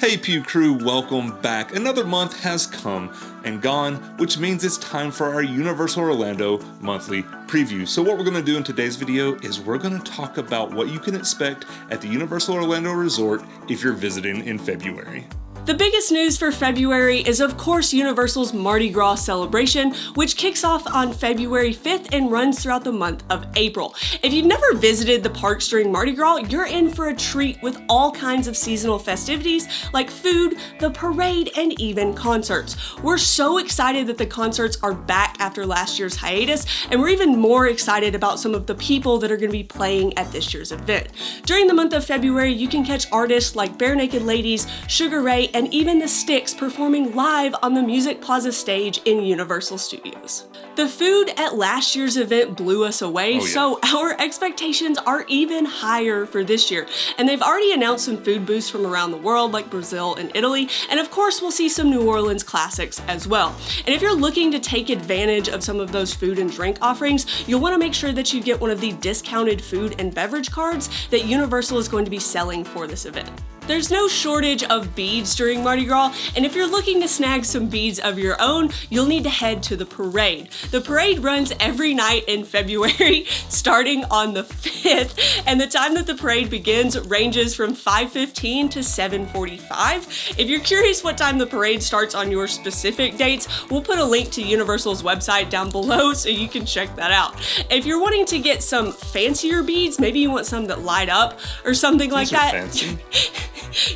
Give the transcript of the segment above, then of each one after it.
Hey Pugh crew, welcome back. Another month has come and gone, which means it's time for our Universal Orlando monthly preview. So what we're going to do in today's video is we're going to talk about what you can expect at the Universal Orlando Resort if you're visiting in February. The biggest news for February is of course Universal's Mardi Gras celebration, which kicks off on February 5th and runs throughout the month of April. If you've never visited the parks during Mardi Gras, you're in for a treat with all kinds of seasonal festivities like food, the parade, and even concerts. We're so excited that the concerts are back after last year's hiatus, and we're even more excited about some of the people that are going to be playing at this year's event. During the month of February, you can catch artists like Bare Naked Ladies, Sugar Ray, and even the Styx performing live on the Music Plaza stage in Universal Studios. The food at last year's event blew us away, so our expectations are even higher for this year. And they've already announced some food booths from around the world like Brazil and Italy, and of course we'll see some New Orleans classics as well. And if you're looking to take advantage of some of those food and drink offerings, you'll want to make sure that you get one of the discounted food and beverage cards that Universal is going to be selling for this event. There's no shortage of beads during Mardi Gras, and if you're looking to snag some beads of your own, you'll need to head to the parade. The parade runs every night in February, starting on the 5th, and the time that the parade begins ranges from 5:15 to 7:45. If you're curious what time the parade starts on your specific dates, we'll put a link to Universal's website down below so you can check that out. If you're wanting to get some fancier beads, maybe you want some that light up or something like that. Fancy.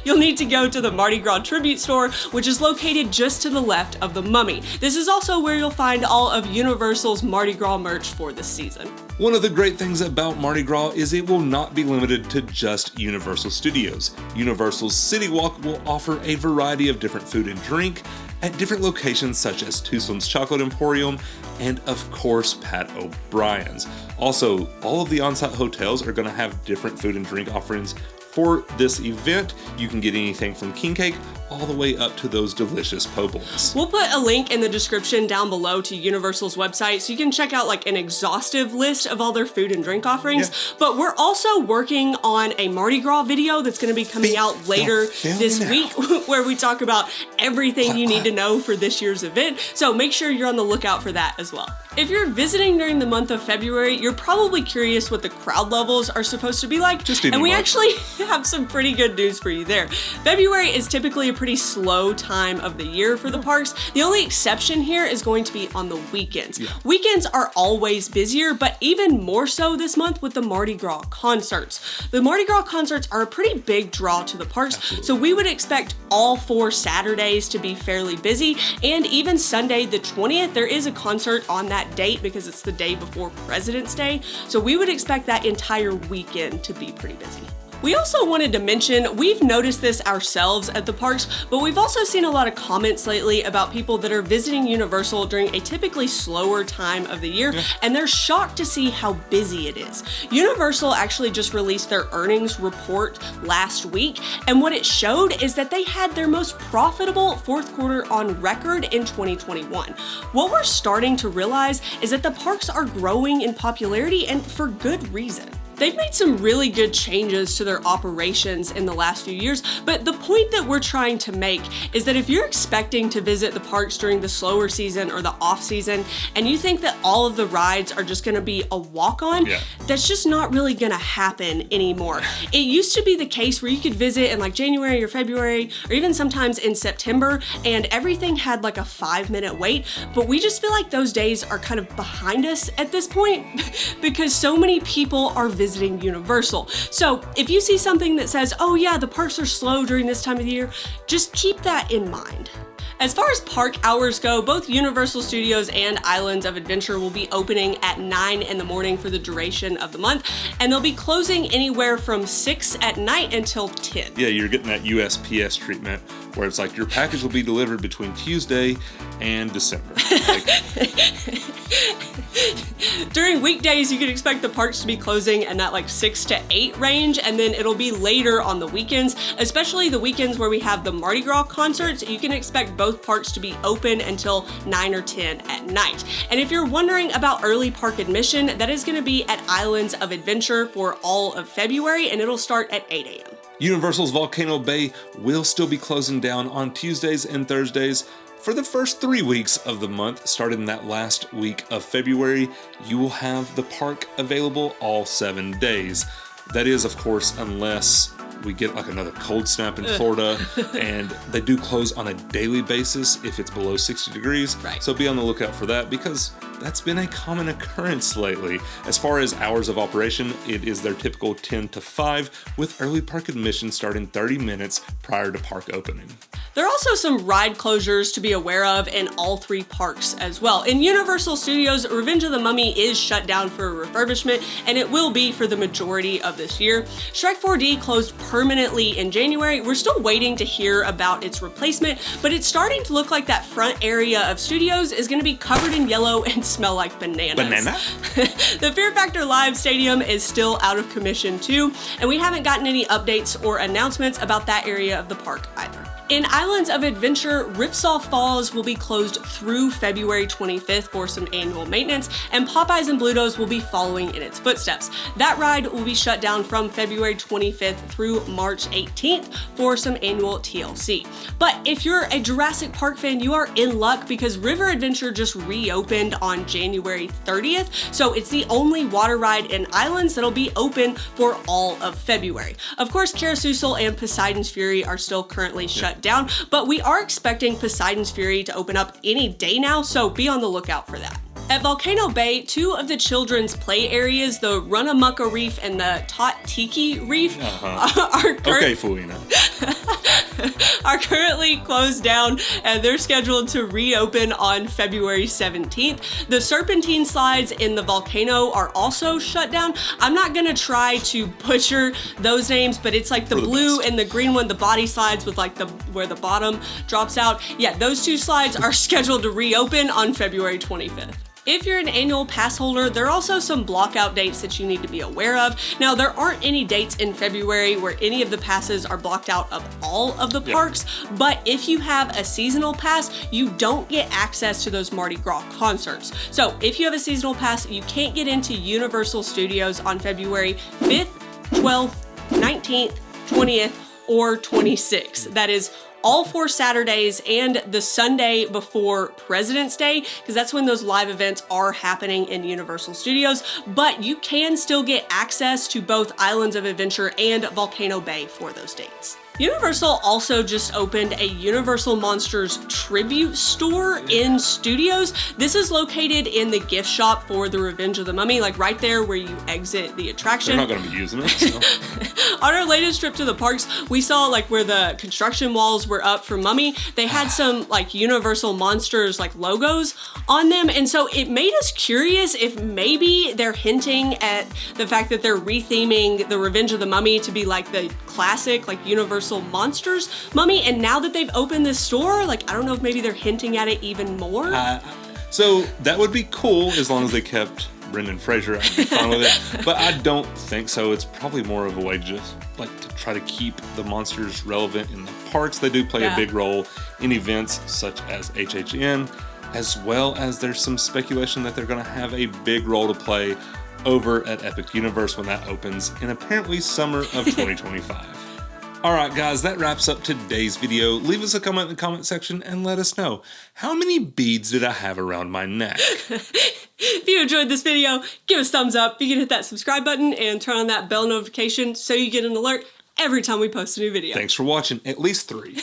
You'll need to go to the Mardi Gras Tribute Store, which is located just to the left of the Mummy. This is also where you'll find all of Universal's Mardi Gras merch for this season. One of the great things about Mardi Gras is it will not be limited to just Universal Studios. Universal's City Walk will offer a variety of different food and drink at different locations such as Tucson's Chocolate Emporium and of course Pat O'Brien's. Also, all of the on-site hotels are going to have different food and drink offerings for this event. You can get anything from king cake all the way up to those delicious po' boys. We'll put a link in the description down below to Universal's website so you can check out like an exhaustive list of all their food and drink offerings. But we're also working on a Mardi Gras video that's going to be coming out later this week where we talk about everything you need to know for this year's event. So make sure you're on the lookout for that as well. If you're visiting during the month of February, you're probably curious what the crowd levels are supposed to be like. And we actually have some pretty good news for you there. February is typically a pretty slow time of the year for the parks. The only exception here is going to be on the weekends. Weekends are always busier, but even more so this month with the Mardi Gras concerts. The Mardi Gras concerts are a pretty big draw to the parks, so we would expect all 4 Saturdays to be fairly busy, and even Sunday the 20th, there is a concert on that date because it's the day before President's Day, so we would expect that entire weekend to be pretty busy. We also wanted to mention, we've noticed this ourselves at the parks, but we've also seen a lot of comments lately about people that are visiting Universal during a typically slower time of the year, and they're shocked to see how busy it is. Universal actually just released their earnings report last week, and what it showed is that they had their most profitable fourth quarter on record in 2021. What we're starting to realize is that the parks are growing in popularity, and for good reason. They've made some really good changes to their operations in the last few years, but the point that we're trying to make is that if you're expecting to visit the parks during the slower season or the off season, and you think that all of the rides are just gonna be a walk-on, that's just not really gonna happen anymore. It used to be the case where you could visit in like January or February, or even sometimes in September, and everything had like a 5-minute wait, but we just feel like those days are kind of behind us at this point because so many people are visiting Universal. So if you see something that says, oh yeah, the parks are slow during this time of the year, just keep that in mind. As far as park hours go, both Universal Studios and Islands of Adventure will be opening at 9 in the morning for the duration of the month, and they'll be closing anywhere from 6 at night until 10. Yeah, you're getting that USPS treatment where it's like your package will be delivered between Tuesday and December. During weekdays, you can expect the parks to be closing in that like 6 to 8 range, and then it'll be later on the weekends, especially the weekends where we have the Mardi Gras concerts. You can expect both parks to be open until 9 or 10 at night. And if you're wondering about early park admission, that is going to be at Islands of Adventure for all of February, and it'll start at 8 a.m. Universal's Volcano Bay will still be closing down on Tuesdays and Thursdays for the first 3 weeks of the month. Starting that last week of February, you will have the park available all 7 days. That is, of course, unless we get like another cold snap in Florida, and they do close on a daily basis if it's below 60 degrees. Right. So be on the lookout for that, because that's been a common occurrence lately. As far as hours of operation, it is their typical 10 to 5, with early park admission starting 30 minutes prior to park opening. There are also some ride closures to be aware of in all 3 parks as well. In Universal Studios, Revenge of the Mummy is shut down for refurbishment, and it will be for the majority of this year. Shrek 4D closed permanently in January. We're still waiting to hear about its replacement, but it's starting to look like that front area of Studios is going to be covered in yellow and smell like bananas. Banana? The Fear Factor Live Stadium is still out of commission too, and we haven't gotten any updates or announcements about that area of the park either. In Islands of Adventure, Ripsaw Falls will be closed through February 25th for some annual maintenance, and Popeyes and Bluto's will be following in its footsteps. That ride will be shut down from February 25th through March 18th for some annual TLC. But if you're a Jurassic Park fan, you are in luck, because River Adventure just reopened on January 30th, so it's the only water ride in Islands that'll be open for all of February. Of course, Carousel and Poseidon's Fury are still currently shut down, but we are expecting Poseidon's Fury to open up any day now, so be on the lookout for that. At Volcano Bay, 2 of the children's play areas, the Runamucka Reef and the Tot Tiki Reef, are currently closed down, and they're scheduled to reopen on February 17th. The Serpentine slides in the volcano are also shut down. I'm not gonna try to butcher those names, but it's like the blue and the green one, the body slides with like where the bottom drops out. Yeah, those 2 slides are scheduled to reopen on February 25th. If you're an annual pass holder, there are also some blockout dates that you need to be aware of. Now, there aren't any dates in February where any of the passes are blocked out of all of the parks, but if you have a seasonal pass, you don't get access to those Mardi Gras concerts. So if you have a seasonal pass, you can't get into Universal Studios on February 5th, 12th, 19th, 20th, or 26th. That is all 4 Saturdays and the Sunday before President's Day, because that's when those live events are happening in Universal Studios, but you can still get access to both Islands of Adventure and Volcano Bay for those dates. Universal also just opened a Universal Monsters tribute store in Studios. This is located in the gift shop for the Revenge of the Mummy, like right there where you exit the attraction. They're not going to be using it. So. On our latest trip to the parks, we saw like where the construction walls were up for Mummy, they had some like Universal Monsters like logos on them, and so it made us curious if maybe they're hinting at the fact that they're retheming the Revenge of the Mummy to be like the classic like Universal Monsters Mummy, and now that they've opened this store, like I don't know if maybe they're hinting at it even more. So that would be cool as long as they kept Brendan Fraser. I'd be fine with it, but I don't think so. It's probably more of a way just like to try to keep the monsters relevant in the parks. They do play a big role in events such as HHN, as well as there's some speculation that they're going to have a big role to play over at Epic Universe when that opens in apparently summer of 2025. Alright guys, that wraps up today's video. Leave us a comment in the comment section and let us know, how many beads did I have around my neck? If you enjoyed this video, give us a thumbs up. You can hit that subscribe button and turn on that bell notification so you get an alert every time we post a new video. Thanks for watching, at least 3.